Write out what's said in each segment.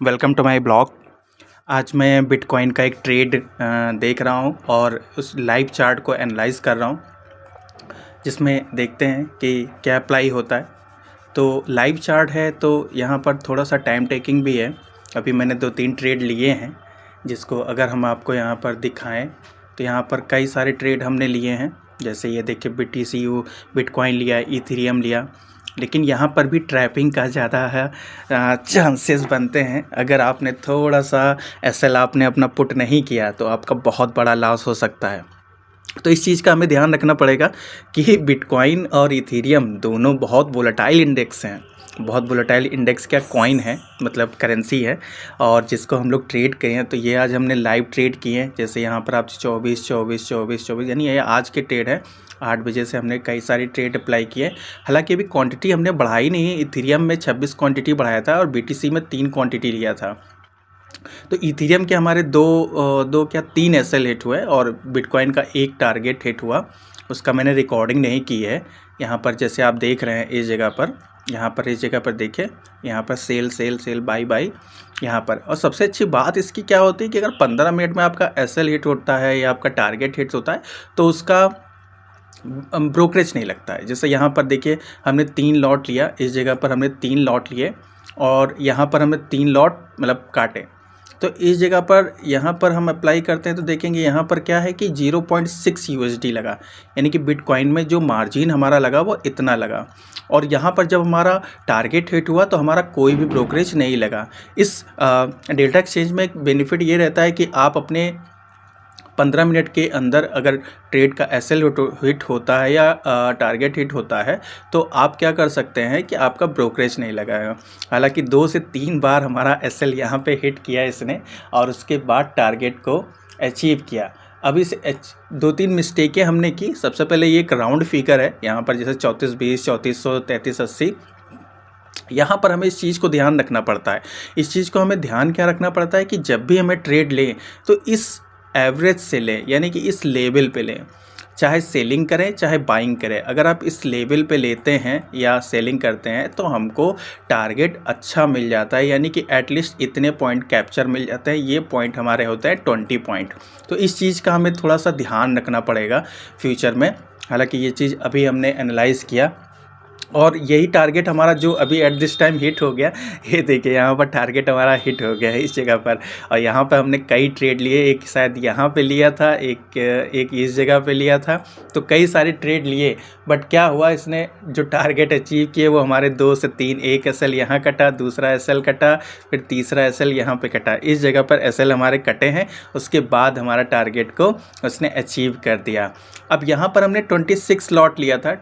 Welcome to my blog. आज मैं bitcoin का एक ट्रेड देख रहा हूँ और उस लाइव चार्ट को एनालाइज कर रहा हूँ, जिसमें देखते हैं कि क्या अप्लाई होता है। तो लाइव चार्ट है तो यहाँ पर थोड़ा सा टाइम टेकिंग भी है। अभी मैंने 2-3 ट्रेड लिए हैं, जिसको अगर हम आपको यहाँ पर दिखाएं तो यहाँ पर कई सारे ट्रेड हमने लिए हैं। जैसे ये देखिए BTC बिटकॉइन लिया, इथेरियम लिया, लेकिन यहाँ पर भी ट्रैपिंग का ज़्यादा है चांसेस बनते हैं। अगर आपने थोड़ा सा एसएल आपने अपना पुट नहीं किया तो आपका बहुत बड़ा लॉस हो सकता है। तो इस चीज़ का हमें ध्यान रखना पड़ेगा कि बिटकॉइन और इथेरियम दोनों बहुत वोलेटाइल इंडेक्स हैं। बहुत वोलेटाइल इंडेक्स क्या, कॉइन है, मतलब करेंसी है, और जिसको हम लोग ट्रेड करें हैं। तो ये आज हमने लाइव ट्रेड किए हैं। जैसे यहाँ पर आप 24 यानी ये आज के ट्रेड है। 8 बजे से हमने कई सारी ट्रेड अप्लाई किए। हालांकि अभी क्वांटिटी हमने बढ़ाई नहीं है। इथेरियम में 26 क्वांटिटी बढ़ाया था और BTC में 3 क्वांटिटी लिया था। तो इथेरियम के हमारे दो क्या 3 एसएल हिट हुए और बिटकॉइन का एक टारगेट हिट हुआ। उसका मैंने रिकॉर्डिंग नहीं की है। यहाँ पर जैसे आप देख रहे हैं इस जगह पर, इस जगह पर देखिए, यहाँ पर sell sell sell buy buy यहाँ पर। और सबसे अच्छी बात इसकी क्या होती है कि अगर 15 मिनट में आपका एसएल हिट होता है या आपका टारगेट हिट होता है तो उसका ब्रोकरेज नहीं लगता है। जैसे यहाँ पर देखिए, हमने 3 लॉट लिया, इस जगह पर हमने 3 लॉट लिए और यहाँ पर हमने 3 लॉट मतलब काटे। तो इस जगह पर यहाँ पर हम अप्लाई करते हैं तो देखेंगे यहाँ पर क्या है कि 0.6 USD लगा, यानी कि बिटकॉइन में जो मार्जिन हमारा लगा वो इतना लगा। और यहाँ पर जब हमारा टारगेट हिट हुआ तो हमारा कोई भी ब्रोकरेज नहीं लगा। इस डेल्टा एक्सचेंज में एक बेनिफिट ये रहता है कि आप अपने 15 मिनट के अंदर अगर ट्रेड का एसएल हिट होता है या टारगेट हिट होता है तो आप क्या कर सकते हैं कि आपका ब्रोकरेज नहीं लगाएगा। हालांकि 2 से 3 बार हमारा एसएल यहाँ पे हिट किया इसने और उसके बाद टारगेट को अचीव किया। अब इस 2-3 मिस्टेकें हमने की। सबसे पहले ये एक राउंड फिगर है, यहाँ पर जैसे 3420, 3400, 3380। यहाँ पर हमें इस चीज़ को ध्यान रखना पड़ता है। इस चीज़ को हमें ध्यान क्या रखना पड़ता है कि जब भी हमें ट्रेड लें तो इस एवरेज से लें, यानी कि इस लेवल पे लें। चाहे सेलिंग करें चाहे बाइंग करें, अगर आप इस लेवल पे लेते हैं या सेलिंग करते हैं तो हमको टारगेट अच्छा मिल जाता है, यानी कि एटलीस्ट इतने पॉइंट कैप्चर मिल जाते हैं। ये पॉइंट हमारे होते हैं 20 पॉइंट। तो इस चीज़ का हमें थोड़ा सा ध्यान रखना पड़ेगा फ्यूचर में। हालांकि ये चीज़ अभी हमने एनालाइज़ किया और यही टारगेट हमारा जो अभी एट दिस टाइम हिट हो गया। ये देखिए यहाँ पर टारगेट हमारा हिट हो गया है इस जगह पर। और यहाँ पर हमने कई ट्रेड लिए, एक शायद यहाँ पे लिया था, एक इस जगह पे लिया था। तो कई सारे ट्रेड लिए, बट क्या हुआ, इसने जो टारगेट अचीव किए वो हमारे 2 से 3, एक एसएल यहाँ कटा, दूसरा एसएल कटा, फिर तीसरा एसएल यहाँ पे कटा। इस जगह पर एसएल हमारे कटे हैं, उसके बाद हमारा टारगेट को उसने अचीव कर दिया। अब यहाँ पर हमने 26 लॉट लिया था,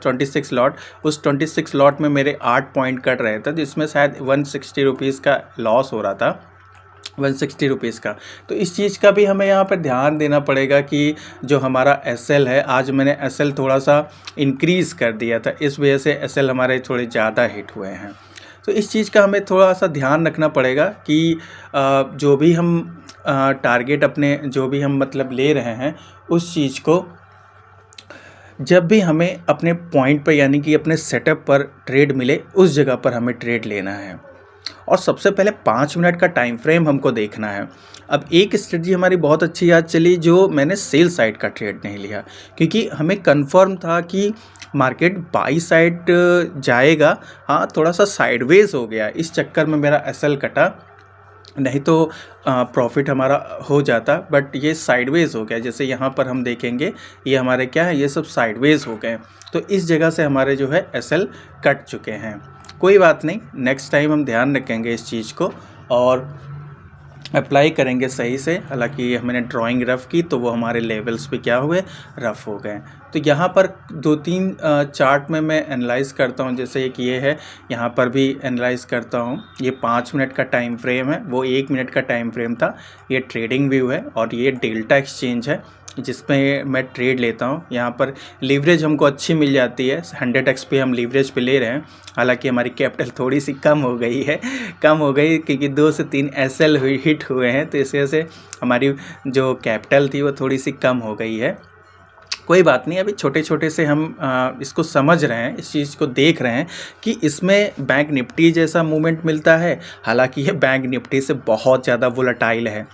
26 लॉट। उस 26 लॉट में मेरे 8 पॉइंट कट रहे थे, जिसमें शायद 160 रुपीज़ का लॉस हो रहा था, 160 रुपीज़ का। तो इस चीज़ का भी हमें यहाँ पर ध्यान देना पड़ेगा कि जो हमारा एसएल है, आज मैंने एसएल थोड़ा सा इंक्रीज़ कर दिया था, इस वजह से एसएल हमारे थोड़े ज़्यादा हिट हुए हैं। तो इस चीज़ का हमें थोड़ा सा ध्यान रखना पड़ेगा कि जो भी हम टारगेट अपने जो भी हम मतलब ले रहे हैं, उस चीज़ को जब भी हमें अपने पॉइंट पर, यानी कि अपने सेटअप पर ट्रेड मिले, उस जगह पर हमें ट्रेड लेना है। और सबसे पहले 5 मिनट का टाइम फ्रेम हमको देखना है। अब एक स्ट्रेटजी हमारी बहुत अच्छी याद चली, जो मैंने सेल साइड का ट्रेड नहीं लिया, क्योंकि हमें कंफर्म था कि मार्केट बाई साइड जाएगा। हाँ, थोड़ा सा साइडवेज हो गया, इस चक्कर में मेरा एसएल कटा, नहीं तो प्रॉफिट हमारा हो जाता, बट ये साइडवेज हो गया। जैसे यहाँ पर हम देखेंगे, ये हमारे क्या है, ये सब साइडवेज हो गए। तो इस जगह से हमारे जो है एसएल कट चुके हैं। कोई बात नहीं, नेक्स्ट टाइम हम ध्यान रखेंगे इस चीज़ को और अप्लाई करेंगे सही से। हालांकि हमने ड्राइंग रफ़ की तो वो हमारे लेवल्स पे क्या हुए, रफ़ हो गए। तो यहाँ पर 2-3 चार्ट में मैं एनालाइज़ करता हूँ। जैसे एक ये है, यहाँ पर भी एनालाइज़ करता हूँ। ये 5 मिनट का टाइम फ्रेम है, वो 1 मिनट का टाइम फ्रेम था। ये ट्रेडिंग व्यू है और ये डेल्टा एक्सचेंज है जिसमें मैं ट्रेड लेता हूँ। यहाँ पर लीवरेज हमको अच्छी मिल जाती है, 100x पे हम लीवरेज पे ले रहे हैं। हालांकि हमारी कैपिटल थोड़ी सी कम हो गई क्योंकि 2 से 3 एसएल हिट हुए हैं, तो इस वजह से हमारी जो कैपिटल थी वो थोड़ी सी कम हो गई है। कोई बात नहीं, अभी छोटे-छोटे से हम इसको समझ रहे हैं, इस चीज़ को देख रहे हैं कि इसमें बैंक निफ्टी जैसा मूवमेंट मिलता है, हालाँकि ये बैंक निफ्टी से बहुत ज़्यादा वोलेटाइल है।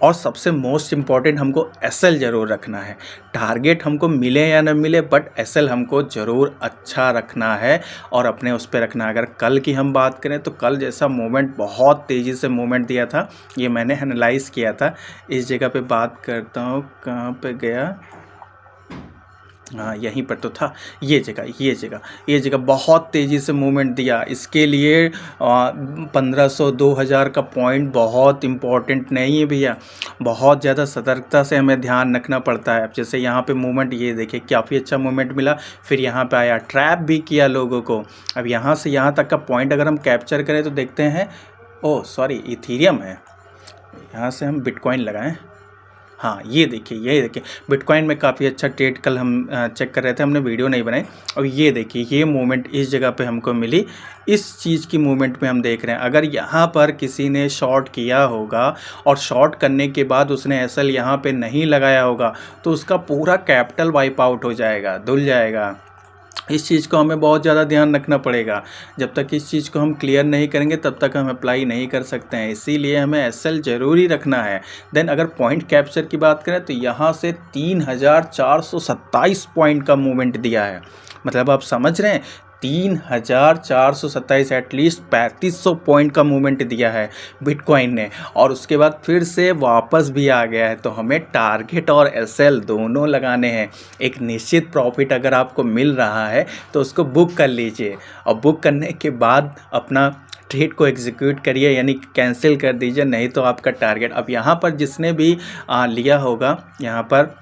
और सबसे मोस्ट इम्पॉर्टेंट हमको एसएल ज़रूर रखना है। टारगेट हमको मिले या ना मिले, बट एसएल हमको ज़रूर अच्छा रखना है और अपने उस पे रखना है। अगर कल की हम बात करें तो कल जैसा मूवमेंट, बहुत तेज़ी से मूवमेंट दिया था, ये मैंने एनालाइज़ किया था। इस जगह पे बात करता हूँ, कहाँ पे गया, हाँ यहीं पर तो था, ये जगह बहुत तेज़ी से मूवमेंट दिया। इसके लिए 1500 2000 का पॉइंट बहुत इम्पॉर्टेंट नहीं है भैया, बहुत ज़्यादा सतर्कता से हमें ध्यान रखना पड़ता है। अब जैसे यहाँ पे मूवमेंट, ये देखिए काफ़ी अच्छा मूवमेंट मिला, फिर यहाँ पे आया, ट्रैप भी किया लोगों को। अब यहाँ से यहाँ तक का पॉइंट अगर हम कैप्चर करें तो देखते हैं, ओह सॉरी इथीरियम है, यहाँ से हम बिटकॉइन लगाएं। हाँ ये देखिए बिटकॉइन में काफ़ी अच्छा ट्रेड कल हम चेक कर रहे थे, हमने वीडियो नहीं बनाई। और ये देखिए ये मूवमेंट इस जगह पे हमको मिली, इस चीज़ की मूवमेंट में हम देख रहे हैं। अगर यहाँ पर किसी ने शॉर्ट किया होगा और शॉर्ट करने के बाद उसने एसएल यहाँ पे नहीं लगाया होगा तो उसका पूरा कैपिटल वाइप आउट हो जाएगा, धुल जाएगा। इस चीज़ को हमें बहुत ज़्यादा ध्यान रखना पड़ेगा। जब तक इस चीज़ को हम क्लियर नहीं करेंगे तब तक हम अप्लाई नहीं कर सकते हैं, इसीलिए हमें एसएल ज़रूरी रखना है। देन अगर पॉइंट कैप्चर की बात करें तो यहाँ से 3427 पॉइंट का मूवमेंट दिया है, मतलब आप समझ रहे हैं 3427, एटलीस्ट 3500 पॉइंट का मूवमेंट दिया है बिटकॉइन ने, और उसके बाद फिर से वापस भी आ गया है। तो हमें टारगेट और एसएल दोनों लगाने हैं। एक निश्चित प्रॉफिट अगर आपको मिल रहा है तो उसको बुक कर लीजिए, और बुक करने के बाद अपना ट्रेड को एग्जीक्यूट करिए, यानी कैंसिल कर दीजिए, नहीं तो आपका टारगेट। अब यहाँ पर जिसने भी लिया होगा, यहाँ पर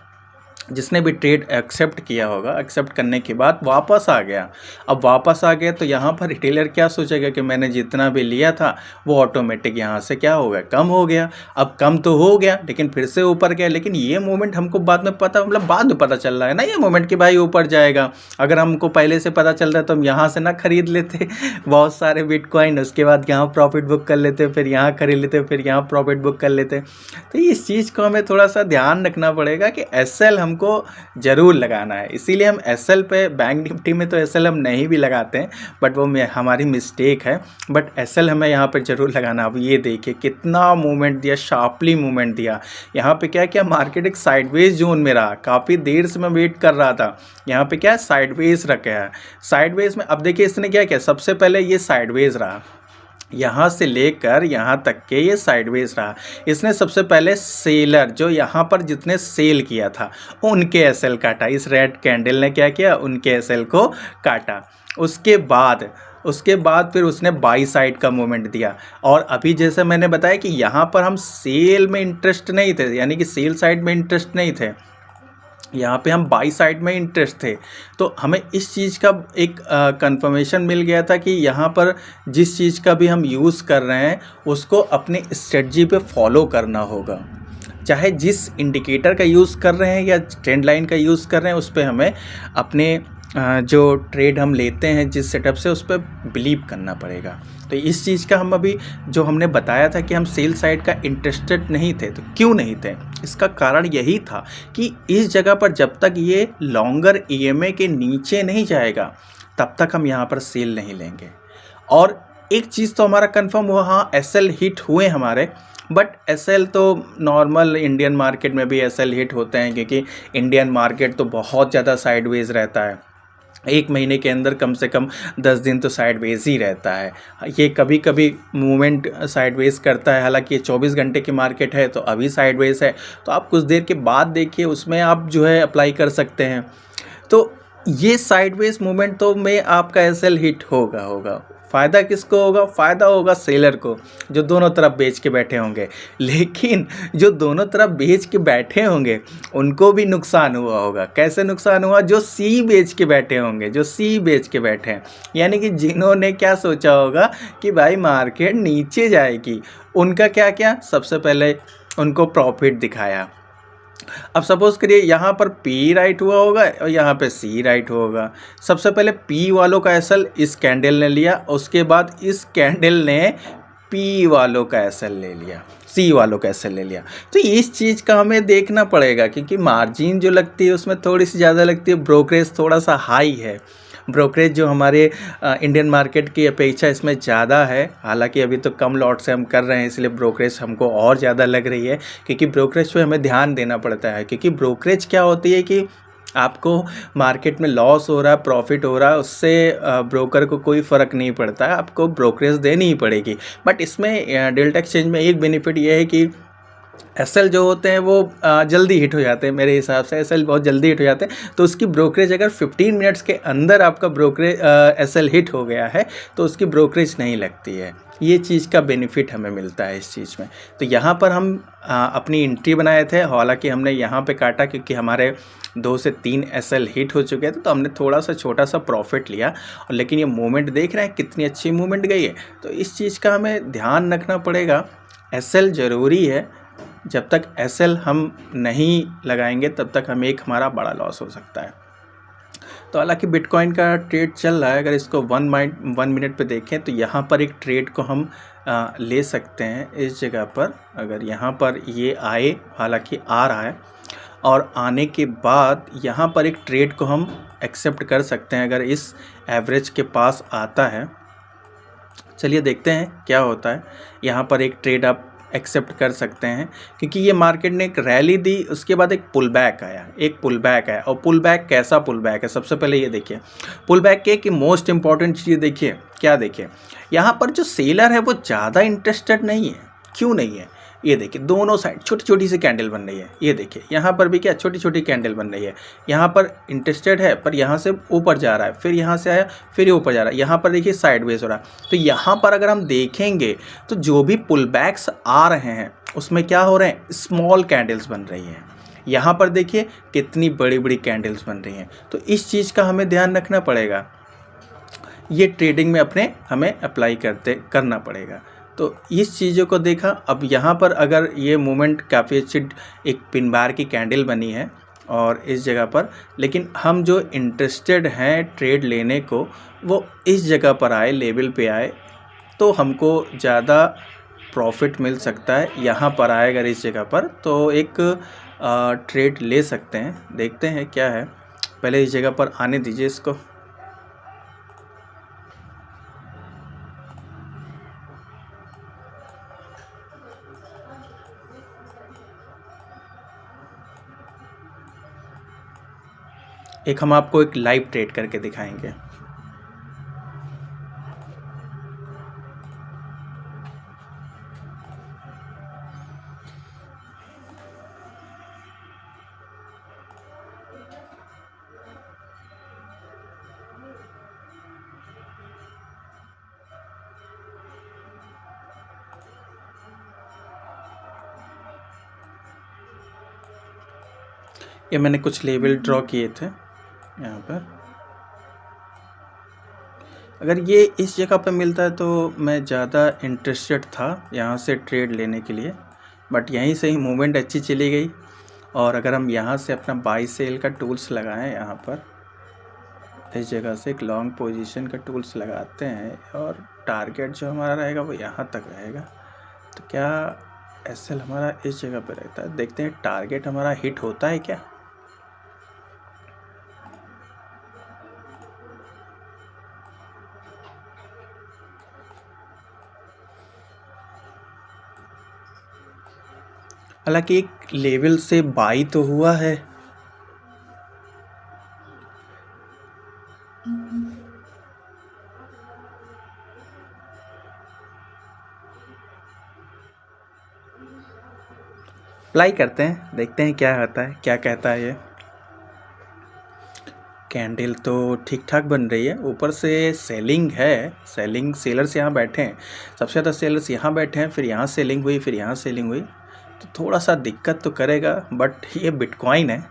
जिसने भी ट्रेड एक्सेप्ट किया होगा, एक्सेप्ट करने के बाद वापस आ गया, अब वापस आ गया तो यहाँ पर रिटेलर क्या सोचेगा कि मैंने जितना भी लिया था वो ऑटोमेटिक यहाँ से क्या हो गया, कम हो गया। अब कम तो हो गया लेकिन फिर से ऊपर गया, लेकिन ये मूवमेंट हमको बाद में पता, मतलब बाद में पता चल रहा है ना ये मूवमेंट कि भाई ऊपर जाएगा। अगर हमको पहले से पता चल रहा है तो हम यहाँ से ना खरीद लेते बहुत सारे बिटकॉइन, उसके बाद यहाँ प्रॉफिट बुक कर लेते, फिर यहाँ खरीद लेते, फिर यहाँ प्रॉफिट बुक कर लेते। तो इस चीज़ को हमें थोड़ा सा ध्यान रखना पड़ेगा कि एसएल हमको ज़रूर लगाना है। इसीलिए हम एसएल पे, बैंक निफ्टी में तो एसएल हम नहीं भी लगाते हैं, बट वो हमारी मिस्टेक है, बट एसएल हमें यहाँ पे ज़रूर लगाना। अब ये देखिए कितना मूवमेंट दिया, शार्पली मूवमेंट दिया। यहाँ पे क्या किया, मार्केट एक साइडवेज जोन में रहा, काफ़ी देर से मैं वेट कर रहा था। यहाँ पे क्या साइडवेज रखा है, साइडवेज में अब देखिए इसने क्या किया, सबसे पहले ये साइडवेज रहा, यहाँ से लेकर यहाँ तक के ये साइडवेज रहा। इसने सबसे पहले सेलर, जो यहाँ पर जितने सेल किया था उनके एसएल काटा, इस रेड कैंडल ने क्या किया, उनके एसएल को काटा। उसके बाद फिर उसने बाई साइड का मूवमेंट दिया। और अभी जैसे मैंने बताया कि यहाँ पर हम सेल में इंटरेस्ट नहीं थे, यानी कि सेल साइड में इंटरेस्ट नहीं थे, यहाँ पे हम बाई साइड में इंटरेस्ट थे। तो हमें इस चीज़ का एक कंफर्मेशन मिल गया था कि यहाँ पर जिस चीज़ का भी हम यूज़ कर रहे हैं उसको अपनी स्ट्रेटजी पे फॉलो करना होगा। चाहे जिस इंडिकेटर का यूज़ कर रहे हैं या ट्रेंड लाइन का यूज़ कर रहे हैं, उस पर हमें अपने जो ट्रेड हम लेते हैं जिस सेटअप से, उस पर बिलीव करना पड़ेगा। तो इस चीज़ का हम अभी जो हमने बताया था कि हम सेल साइड का इंटरेस्टेड नहीं थे, तो क्यों नहीं थे, इसका कारण यही था कि इस जगह पर जब तक ये लॉन्गर ईएमए के नीचे नहीं जाएगा तब तक हम यहाँ पर सेल नहीं लेंगे। और एक चीज़ तो हमारा कंफर्म हुआ, हाँ एसएल हिट हुए हमारे, बट एसएल तो नॉर्मल इंडियन मार्केट में भी एसएल हिट होते हैं, क्योंकि इंडियन मार्केट तो बहुत ज़्यादा साइडवेज रहता है। एक महीने के अंदर कम से कम 10 दिन तो साइडवेज ही रहता है। ये कभी कभी मूवमेंट साइडवेज करता है, हालांकि ये 24 घंटे की मार्केट है तो अभी साइडवेज है, तो आप कुछ देर के बाद देखिए, उसमें आप जो है अप्लाई कर सकते हैं। तो ये साइडवेज मूवमेंट तो में आपका एसएल हिट होगा। फ़ायदा किसको होगा, फ़ायदा होगा सेलर को, जो दोनों तरफ बेच के बैठे होंगे। लेकिन जो दोनों तरफ बेच के बैठे होंगे उनको भी नुकसान हुआ होगा। कैसे नुकसान हुआ, जो सी बेच के बैठे होंगे, जो सी बेच के बैठे हैं, यानी कि जिन्होंने क्या सोचा होगा कि भाई मार्केट नीचे जाएगी, उनका क्या क्या, सबसे पहले उनको प्रॉफिट दिखाया। अब सपोज़ करिए यहाँ पर पी राइट हुआ होगा और यहाँ पे सी राइट होगा। सबसे पहले पी वालों का एसएल इस कैंडल ने लिया, उसके बाद इस कैंडल ने पी वालों का एसएल ले लिया, सी वालों का एसएल ले लिया। तो इस चीज़ का हमें देखना पड़ेगा, क्योंकि मार्जिन जो लगती है उसमें थोड़ी सी ज़्यादा लगती है, ब्रोकरेज थोड़ा सा हाई है। ब्रोकरेज जो हमारे इंडियन मार्केट की अपेक्षा इसमें ज़्यादा है। हालांकि अभी तो कम लॉट से हम कर रहे हैं, इसलिए ब्रोकरेज हमको और ज़्यादा लग रही है, क्योंकि ब्रोकरेज पे हमें ध्यान देना पड़ता है। क्योंकि ब्रोकरेज क्या होती है कि आपको मार्केट में लॉस हो रहा है, प्रॉफिट हो रहा है, उससे ब्रोकर को कोई फ़र्क नहीं पड़ता है, आपको ब्रोकरेज देनी ही पड़ेगी। बट इसमें डेल्टा एक्सचेंज में एक बेनिफिट ये है कि एसएल जो होते हैं वो जल्दी हिट हो जाते हैं। मेरे हिसाब से एसएल बहुत जल्दी हिट हो जाते हैं, तो उसकी ब्रोकरेज अगर 15 मिनट्स के अंदर आपका ब्रोकरेज एसएल हिट हो गया है तो उसकी ब्रोकरेज नहीं लगती है। ये चीज़ का बेनिफिट हमें मिलता है इस चीज़ में। तो यहाँ पर हम अपनी एंट्री बनाए थे, हालांकि हमने यहाँ पे काटा क्योंकि हमारे 2 से 3 एसएल हिट हो चुके थे, तो हमने थोड़ा सा छोटा सा प्रॉफिट लिया। और लेकिन ये मूवमेंट देख रहे हैं कितनी अच्छी मूवमेंट गई है, तो इस चीज़ का हमें ध्यान रखना पड़ेगा। एसएल ज़रूरी है, जब तक एसएल हम नहीं लगाएंगे तब तक हमें एक हमारा बड़ा लॉस हो सकता है। तो हालांकि बिटकॉइन का ट्रेड चल रहा है, अगर इसको 1 मिनट पे देखें तो यहाँ पर एक ट्रेड को हम ले सकते हैं इस जगह पर। अगर यहाँ पर ये आए, हालांकि आ रहा है, और आने के बाद यहाँ पर एक ट्रेड को हम एक्सेप्ट कर सकते हैं अगर इस एवरेज के पास आता है। चलिए देखते हैं क्या होता है। यहाँ पर एक ट्रेड आप एक्सेप्ट कर सकते हैं, क्योंकि ये मार्केट ने एक रैली दी, उसके बाद एक पुल बैक आया, और पुल बैक कैसा पुल बैक है, सबसे पहले ये देखिए पुल बैक के कि मोस्ट इंपॉर्टेंट चीज़ देखिए क्या, देखिए यहाँ पर जो सेलर है वो ज़्यादा इंटरेस्टेड नहीं है। क्यों नहीं है? ये देखिए दोनों साइड छोटी छोटी सी कैंडल बन रही है। ये देखिए यहाँ पर भी क्या छोटी छोटी कैंडल बन रही है। यहाँ पर इंटरेस्टेड है, पर यहाँ से ऊपर जा रहा है, फिर यहाँ से आया, फिर ये ऊपर जा रहा है। यहाँ पर देखिए साइडवेज हो रहा है। तो यहाँ पर अगर हम देखेंगे तो जो भी पुल बैक्स आ रहे हैं उसमें क्या हो रहे हैं, स्मॉल कैंडल्स बन रही हैं। यहाँ पर देखिए कितनी बड़ी बड़ी कैंडल्स बन रही हैं। तो इस चीज़ का हमें ध्यान रखना पड़ेगा, ये ट्रेडिंग में अपने हमें अप्लाई करना पड़ेगा। तो इस चीज़ों को देखा। अब यहाँ पर अगर ये मूवमेंट काफ़ी अच्छी एक पिन बार की कैंडल बनी है और इस जगह पर, लेकिन हम जो इंटरेस्टेड हैं ट्रेड लेने को वो इस जगह पर आए, लेवल पे आए, तो हमको ज़्यादा प्रॉफिट मिल सकता है। यहाँ पर आए अगर इस जगह पर तो एक ट्रेड ले सकते हैं। देखते हैं क्या है, पहले इस जगह पर आने दीजिए इसको। एक हम आपको एक लाइव ट्रेड करके दिखाएंगे। ये मैंने कुछ लेवल ड्रॉ किए थे यहाँ पर। अगर ये इस जगह पे मिलता है तो मैं ज़्यादा इंटरेस्टेड था यहाँ से ट्रेड लेने के लिए, बट यहीं से ही मूवमेंट अच्छी चली गई। और अगर हम यहाँ से अपना बाई सेल का टूल्स लगाएं, यहाँ पर इस जगह से एक लॉन्ग पोजीशन का टूल्स लगाते हैं और टारगेट जो हमारा रहेगा वो यहाँ तक रहेगा। तो क्या एसएल हमारा इस जगह पे रहता है, देखते हैं टारगेट हमारा हिट होता है क्या। हालांकि एक लेवल से बाई तो हुआ है। अप्लाई करते हैं, देखते हैं क्या होता है, क्या कहता है ये। कैंडल तो ठीक ठाक बन रही है, ऊपर से सेलिंग है, सेलर्स यहाँ बैठे हैं, सबसे ज़्यादा सेलर्स यहाँ बैठे हैं, फिर यहाँ सेलिंग हुई, फिर यहाँ सेलिंग हुई, तो थोड़ा सा दिक्कत तो करेगा। बट ये बिटकॉइन है,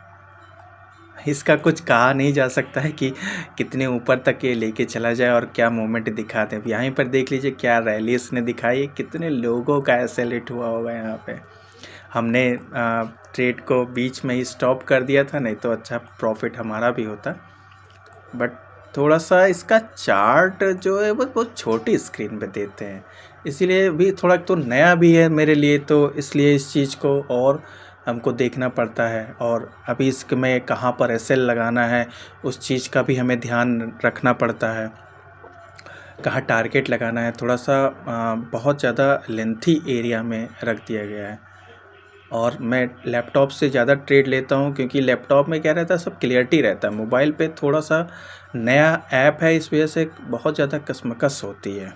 इसका कुछ कहा नहीं जा सकता है कि कितने ऊपर तक ये लेके चला जाए और क्या मूवमेंट दिखाते हैं। अब यहाँ पर देख लीजिए क्या रैली इसने दिखाई, कितने लोगों का एसेलेट हुआ होगा यहाँ पे। हमने ट्रेड को बीच में ही स्टॉप कर दिया था, नहीं तो अच्छा प्रॉफिट हमारा भी होता। बट थोड़ा सा इसका चार्ट जो है वो बहुत छोटी स्क्रीन पे देते हैं, इसीलिए भी थोड़ा तो नया भी है मेरे लिए, तो इसलिए इस चीज़ को और हमको देखना पड़ता है। और अभी इसमें कहाँ पर एसएल लगाना है उस चीज़ का भी हमें ध्यान रखना पड़ता है, कहाँ टारगेट लगाना है। थोड़ा सा बहुत ज़्यादा लेंथी एरिया में रख दिया गया है। और मैं लैपटॉप से ज़्यादा ट्रेड लेता हूँ, क्योंकि लैपटॉप में क्या रहता है, सब क्लियरिटी रहता है। मोबाइल पे थोड़ा सा नया ऐप है, इस वजह से बहुत ज़्यादा कशमकश होती है।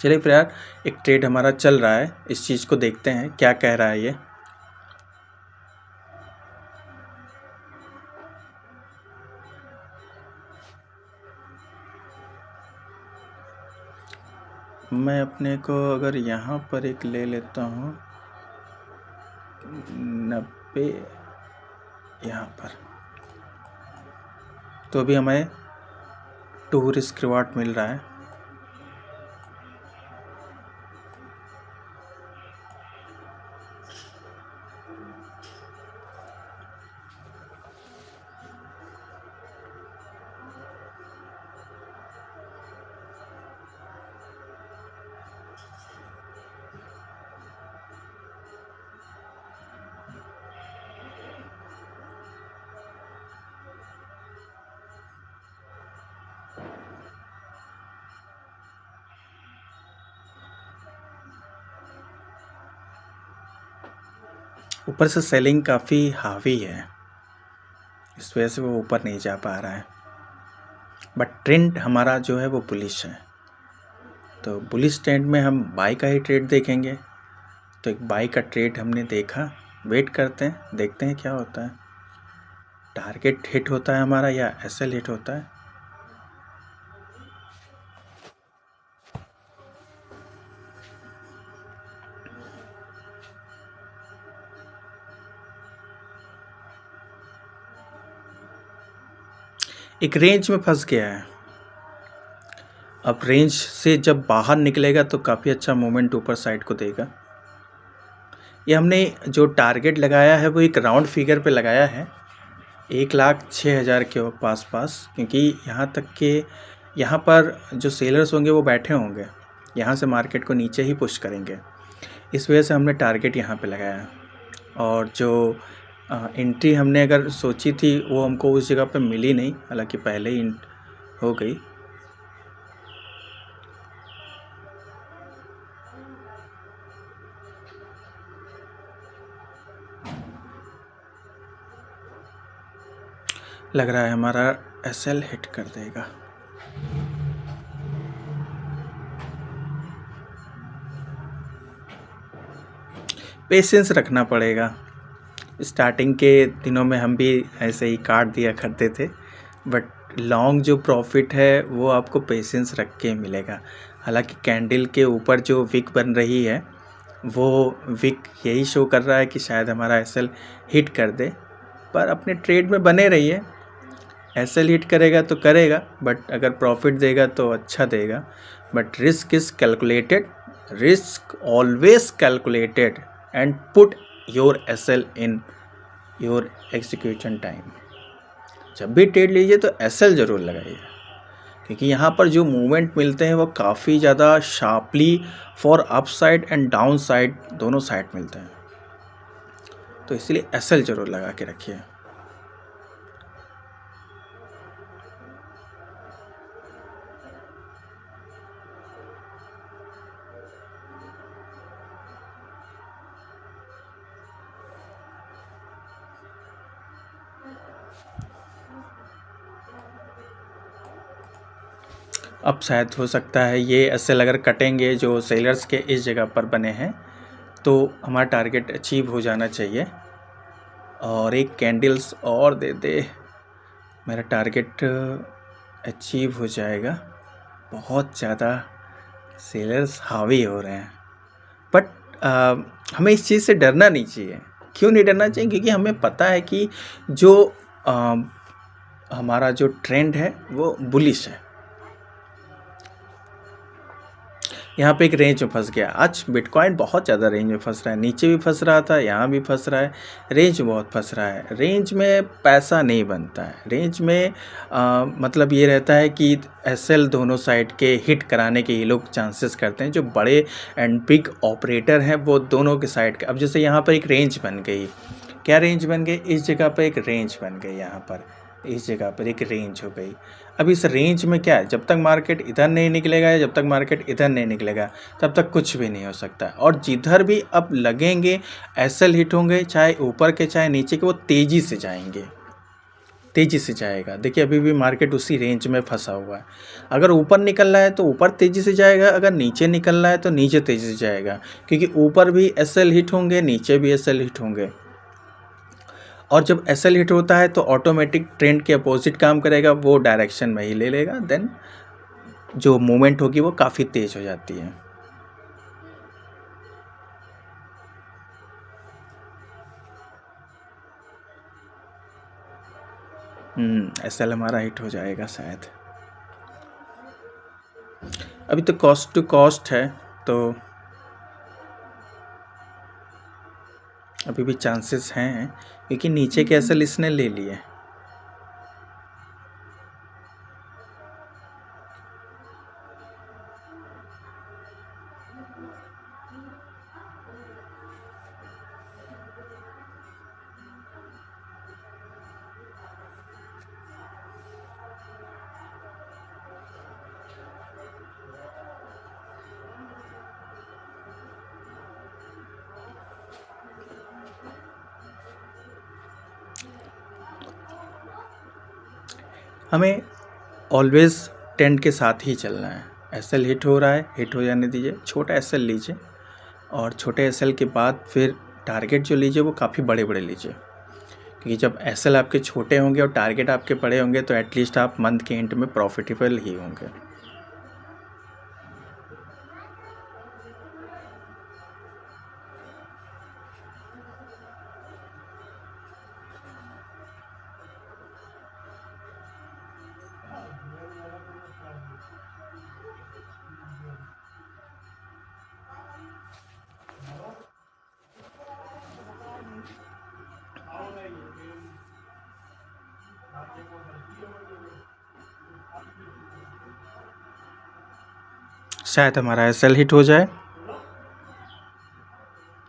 चलिए फिर यार, एक ट्रेड हमारा चल रहा है, इस चीज़ को देखते हैं क्या कह रहा है ये। मैं अपने को अगर यहाँ पर एक ले लेता हूँ 90 यहाँ पर, तो भी हमें 2 रिस्क रिवार्ड मिल रहा है। ऊपर से सेलिंग काफ़ी हावी है, इस वजह से वो ऊपर नहीं जा पा रहा है। बट ट्रेंड हमारा जो है वो बुलिश है, तो बुलिश ट्रेंड में हम बाई का ही ट्रेड देखेंगे। तो एक बाई का ट्रेड हमने देखा, वेट करते हैं, देखते हैं क्या होता है। टारगेट हिट होता है हमारा या एसएल हिट होता है। एक रेंज में फंस गया है, अब रेंज से जब बाहर निकलेगा तो काफ़ी अच्छा मोमेंट ऊपर साइड को देगा। ये हमने जो टारगेट लगाया है वो एक राउंड फिगर पे लगाया है, 1,06,000 के पास, क्योंकि यहाँ तक के यहाँ पर जो सेलर्स होंगे वो बैठे होंगे, यहाँ से मार्केट को नीचे ही पुश करेंगे, इस वजह से हमने टारगेट यहाँ पे लगाया। और जो एंट्री हमने अगर सोची थी वो हमको उस जगह पे मिली नहीं, हालांकि पहले ही हो गई। लग रहा है हमारा एसएल हिट कर देगा। पेशेंस रखना पड़ेगा। स्टार्टिंग के दिनों में हम भी ऐसे ही काट दिया करते थे, बट लॉन्ग जो प्रॉफिट है वो आपको पेशेंस रख के मिलेगा। हालांकि कैंडल के ऊपर जो विक बन रही है वो विक यही शो कर रहा है कि शायद हमारा एसएल हिट कर दे, पर अपने ट्रेड में बने रहिए। एसएल हिट करेगा तो करेगा, बट अगर प्रॉफिट देगा तो अच्छा देगा। But risk is calculated, risk always calculated, and put your SL in your execution time. जब भी ट्रेड लीजिए तो एसएल ज़रूर लगाइए, क्योंकि यहाँ पर जो मूवमेंट मिलते हैं वो काफ़ी ज़्यादा sharply for up side and down side, दोनों साइड मिलते हैं, तो इसलिए एसएल ज़रूर लगा के रखिए। अब शायद हो सकता है ये एसएल अगर कटेंगे जो सेलर्स के इस जगह पर बने हैं, तो हमारा टारगेट अचीव हो जाना चाहिए। और एक कैंडल्स और दे दे, मेरा टारगेट अचीव हो जाएगा। बहुत ज़्यादा सेलर्स हावी हो रहे हैं, बट हमें इस चीज़ से डरना नहीं चाहिए। क्यों नहीं डरना चाहिए? क्योंकि हमें पता है कि जो हमारा जो ट्रेंड है वो बुलिश है। यहाँ पे एक रेंज में फंस गया। आज बिटकॉइन बहुत ज़्यादा रेंज में फंस रहा है, नीचे भी फंस रहा था, यहाँ भी फंस रहा है, रेंज में बहुत फंस रहा है। रेंज में पैसा नहीं बनता है। रेंज में मतलब ये रहता है कि एसएल दोनों साइड के हिट कराने के ये लोग चांसेस करते हैं। जो बड़े एंड बिग ऑपरेटर हैं वो दोनों के साइड के। अब जैसे यहाँ पर एक रेंज बन गई, क्या रेंज बन गई, इस जगह पर एक रेंज बन गई, यहाँ पर इस जगह पर एक रेंज हो गई। अब इस रेंज में क्या है, जब तक मार्केट इधर नहीं निकलेगा या जब तक मार्केट इधर नहीं निकलेगा तब तक कुछ भी नहीं हो सकता। और जिधर भी अब लगेंगे एसएल हिट होंगे, चाहे ऊपर के चाहे नीचे के, वो तेज़ी से जाएंगे, तेज़ी से जाएगा। देखिए अभी भी मार्केट उसी रेंज में फंसा हुआ है। अगर ऊपर निकल रहा है तो ऊपर तेज़ी से जाएगा, अगर नीचे निकल रहा है तो नीचे तेज़ी से जाएगा, क्योंकि ऊपर भी एसएल हिट होंगे, नीचे भी एसएल हिट होंगे। और जब एसएल हिट होता है तो ऑटोमेटिक ट्रेंड के अपोजिट काम करेगा, वो डायरेक्शन में ही ले लेगा, देन जो मूवमेंट होगी वो काफ़ी तेज हो जाती है। एसएल हमारा हिट हो जाएगा शायद। अभी तो कॉस्ट टू कॉस्ट है, तो अभी भी चांसेस हैं, क्योंकि नीचे के एसएल इसने ले लिए। हमें ऑलवेज ट्रेंड के साथ ही चलना है। एसएल हिट हो रहा है, हिट हो जाने दीजिए, छोटा एसएल लीजिए, और छोटे एसएल के बाद फिर टारगेट जो लीजिए वो काफ़ी बड़े बड़े लीजिए, क्योंकि जब एसएल आपके छोटे होंगे और टारगेट आपके बड़े होंगे तो एटलीस्ट आप मंथ के एंड में प्रॉफिटेबल ही होंगे। शायद हमारा एसएल हिट हो जाए,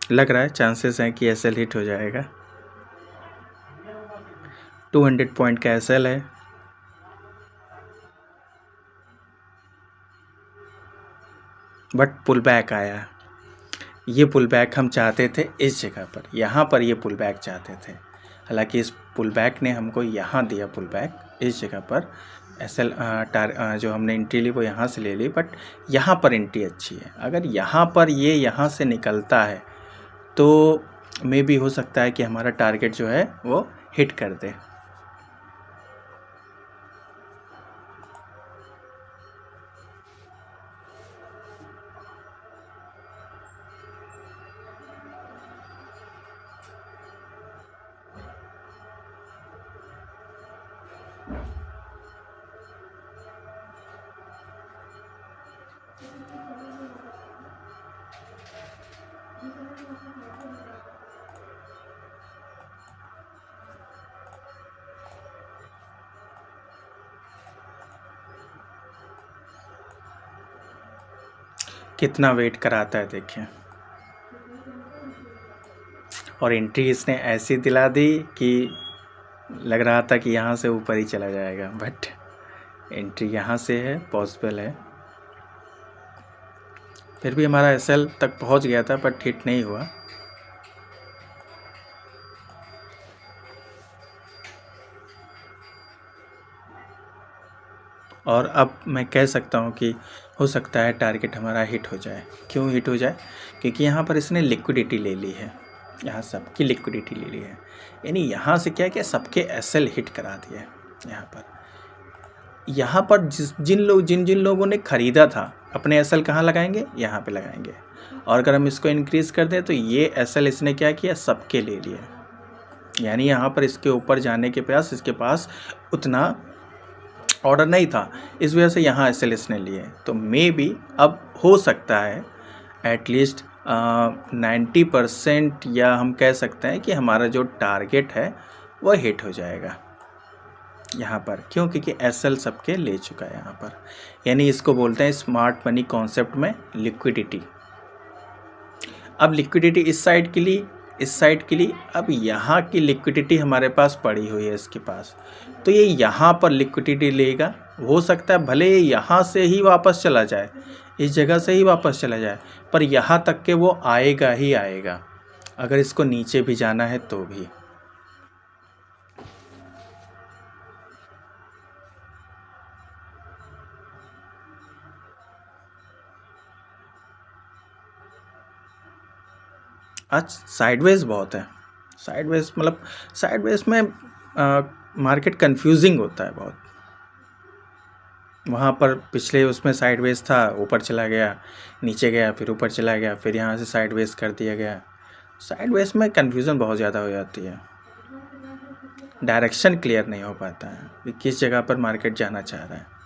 लग रहा है चांसेस हैं कि एसएल हिट हो जाएगा। 200 पॉइंट का एसएल है, बट पुल बैक आया। ये पुल बैक हम चाहते थे इस जगह पर, यहाँ पर ये पुल बैक चाहते थे। हालांकि इस पुल बैक ने हमको यहाँ दिया पुल बैक, इस जगह पर एसएल जो हमने एंट्री ली वो यहाँ से ले ली, बट यहाँ पर एंट्री अच्छी है। अगर यहाँ पर ये यहाँ से निकलता है तो मे भी हो सकता है कि हमारा टारगेट जो है वो हिट कर दे। कितना वेट कराता है देखिए, और एंट्री इसने ऐसी दिला दी कि लग रहा था कि यहाँ से ऊपर ही चला जाएगा, बट एंट्री यहाँ से है, पॉसिबल है। फिर भी हमारा एसएल तक पहुँच गया था बट हिट नहीं हुआ। और अब मैं कह सकता हूँ कि हो सकता है टारगेट हमारा हिट हो जाए। क्यों हिट हो जाए? क्योंकि यहाँ पर इसने लिक्विडिटी ले ली है, यहाँ सबकी लिक्विडिटी ले ली है, यानी यहाँ से क्या किया, सबके एसएल हिट करा दिए। यहाँ पर जिन जिन लोगों ने ख़रीदा था अपने एसएल कहाँ लगाएंगे, यहाँ पे लगाएंगे। और अगर हम इसको इंक्रीज़ कर दें तो ये एसएल इसने क्या किया, सबके ले लिए, यानी यहाँ पर इसके ऊपर जाने के पास इसके पास उतना ऑर्डर नहीं था, इस वजह से यहाँ एस एल इसने लिए। तो मे बी अब हो सकता है एटलीस्ट 90% या हम कह सकते हैं कि हमारा जो टारगेट है वह हिट हो जाएगा यहाँ पर। क्यों? क्योंकि एस एल सबके ले चुका है यहाँ पर। यानी इसको बोलते हैं स्मार्ट मनी कॉन्सेप्ट में लिक्विडिटी। अब लिक्विडिटी इस साइड के लिए, इस साइड के लिए, अब यहाँ की लिक्विडिटी हमारे पास पड़ी हुई है इसके पास, तो ये यहाँ पर लिक्विडिटी लेगा। हो सकता है भले यहाँ से ही वापस चला जाए, इस जगह से ही वापस चला जाए, पर यहाँ तक के वो आएगा ही आएगा, अगर इसको नीचे भी जाना है तो भी। आज साइडवेज बहुत है, साइडवेज मतलब साइडवेज में मार्केट कंफ्यूजिंग होता है बहुत। वहाँ पर पिछले उसमें साइडवेज था, ऊपर चला गया, नीचे गया, फिर ऊपर चला गया, फिर यहाँ से साइडवेज कर दिया गया। साइडवेज में कन्फ्यूज़न बहुत ज़्यादा हो जाती है, डायरेक्शन क्लियर नहीं हो पाता है कि किस जगह पर मार्केट जाना चाह रहा है।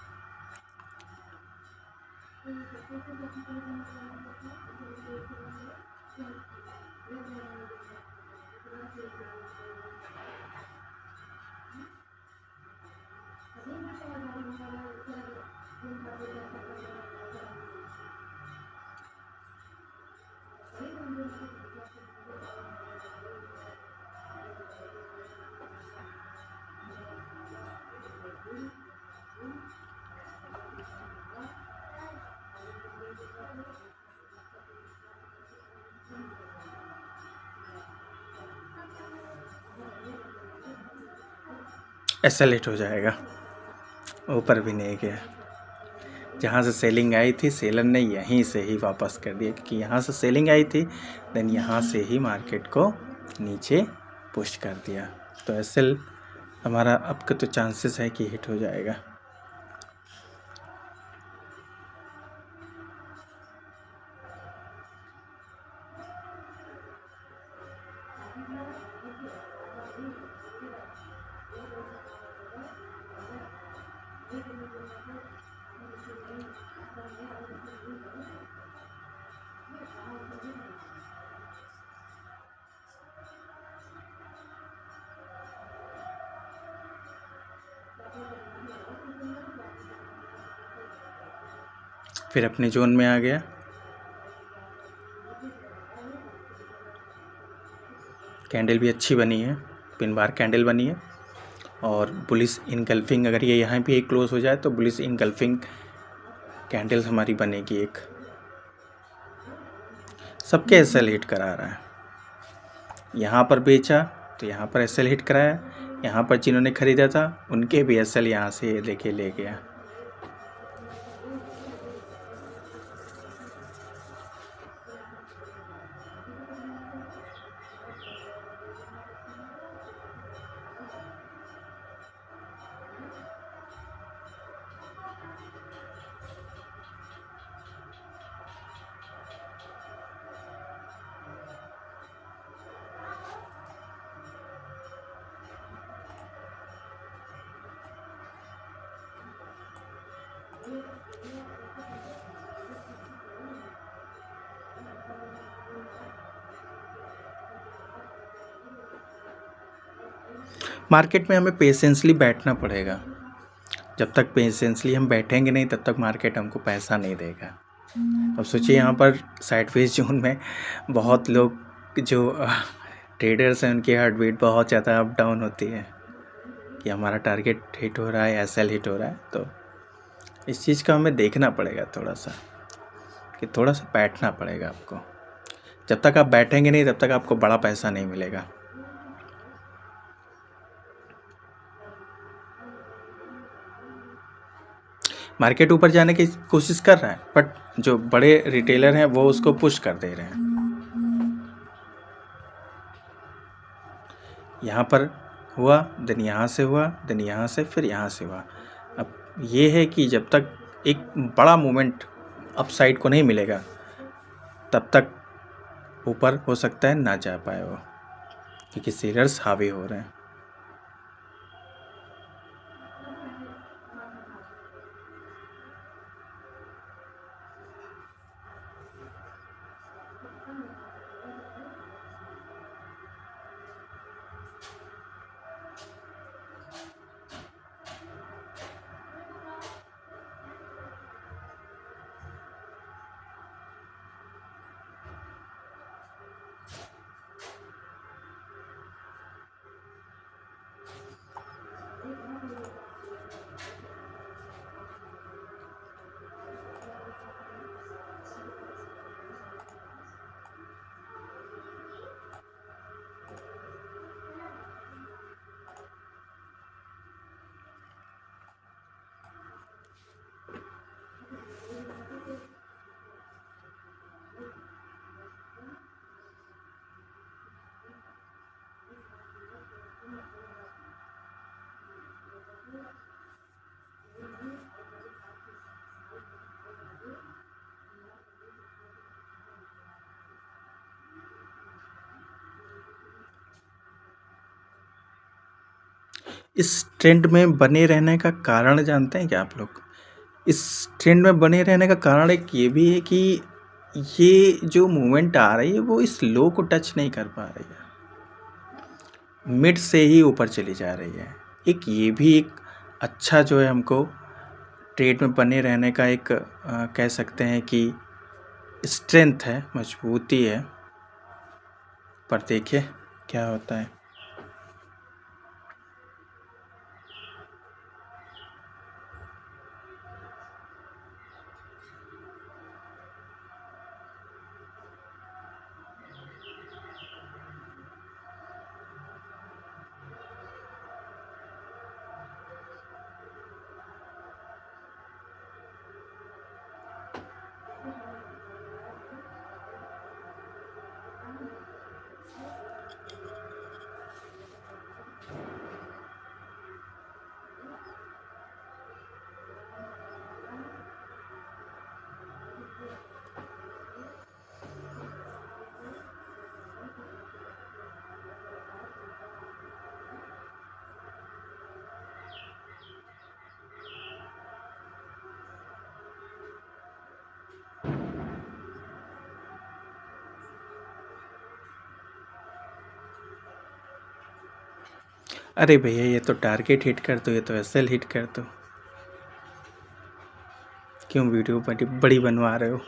एसेलेट हो जाएगा, ऊपर भी नहीं गया। जहाँ से सेलिंग आई थी सेलर ने यहीं से ही वापस कर दिया, क्योंकि यहाँ से सेलिंग आई थी, देन यहाँ से ही मार्केट को नीचे पुश कर दिया। तो एसएल हमारा अब का तो चांसेस है कि हिट हो जाएगा। फिर अपने जोन में आ गया। कैंडल भी अच्छी बनी है, पिन बार कैंडल बनी है, और बुलिश इनगल्फिंग, अगर ये यहाँ पे एक क्लोज हो जाए तो बुलिश इनगल्फिंग कैंडल हमारी बनेगी एक। सबके एसएल हिट करा रहा है। यहाँ पर बेचा तो यहाँ पर एसएल हिट कराया, यहाँ पर जिन्होंने खरीदा था उनके भी एसएल यहाँ से लेके ले गया। मार्केट में हमें पेशेंसली बैठना पड़ेगा। जब तक पेशेंसली हम बैठेंगे नहीं तब तक मार्केट हमको पैसा नहीं देगा। अब सोचिए यहाँ पर साइडवेज जोन में बहुत लोग जो ट्रेडर्स हैं उनकी हार्ट बीट बहुत ज़्यादा अप डाउन होती है कि हमारा टारगेट हिट हो रहा है, एसएल हिट हो रहा है। तो इस चीज़ का हमें देखना पड़ेगा थोड़ा सा, कि थोड़ा सा बैठना पड़ेगा आपको। जब तक आप बैठेंगे नहीं तब तक आपको बड़ा पैसा नहीं मिलेगा। मार्केट ऊपर जाने की कोशिश कर रहा है, बट जो बड़े रिटेलर हैं वो उसको पुश कर दे रहे हैं। यहाँ पर हुआ, देन यहाँ से हुआ, देन यहाँ से, फिर यहाँ से हुआ। अब ये है कि जब तक एक बड़ा मूवमेंट अपसाइड को नहीं मिलेगा तब तक ऊपर हो सकता है ना जा पाए वो, क्योंकि सेलर्स हावी हो रहे हैं। इस ट्रेंड में बने रहने का कारण जानते हैं क्या आप लोग? इस ट्रेंड में बने रहने का कारण एक ये भी है कि ये जो मूवमेंट आ रही है वो इस लो को टच नहीं कर पा रही है, मिड से ही ऊपर चली जा रही है। एक ये भी एक अच्छा जो है हमको ट्रेड में बने रहने का एक कह सकते हैं कि स्ट्रेंथ है, मजबूती है। पर देखिए क्या होता है। अरे भैया ये तो टारगेट हिट कर दो, ये तो एसएल हिट कर दो, क्यों वीडियो बड़ी बड़ी बनवा रहे हो?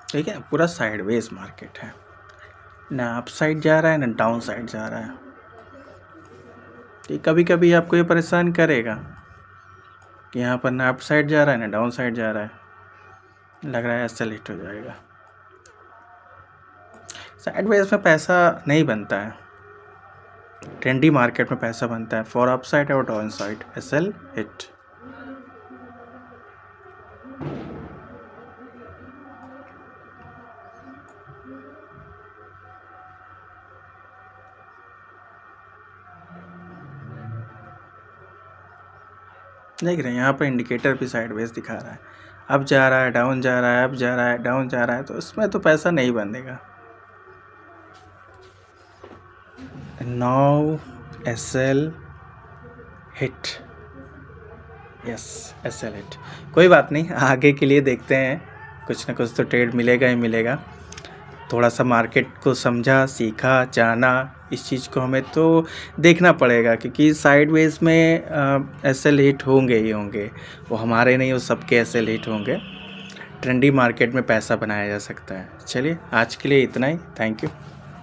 ठीक है, पूरा साइडवेज मार्केट है, ना अप साइड जा रहा है ना डाउन साइड जा रहा है। कि कभी कभी आपको ये परेशान करेगा कि यहाँ पर ना अप साइड जा रहा है ना डाउन साइड जा रहा है, लग रहा है एसएल हिट हो जाएगा। साइडवेज में पैसा नहीं बनता है, ट्रेंडी मार्केट में पैसा बनता है। फॉर अप साइड और डाउन साइड एसएल हिट। देख रहे हैं यहाँ पर इंडिकेटर भी साइडवेज दिखा रहा है, अब जा रहा है डाउन जा रहा है, अब जा रहा है डाउन जा रहा है, तो इसमें तो पैसा नहीं बनेगा। Now SL hit, yes SL hit. कोई बात नहीं, आगे के लिए देखते हैं, कुछ ना कुछ तो ट्रेड मिलेगा ही मिलेगा। थोड़ा सा मार्केट को समझा, सीखा, जाना, इस चीज़ को हमें तो देखना पड़ेगा, क्योंकि साइडवेज में एसएल हिट होंगे ही होंगे। वो हमारे नहीं, वो सबके एसएल हिट होंगे। ट्रेंडी मार्केट में पैसा बनाया जा सकता है। चलिए आज के लिए इतना ही, थैंक यू।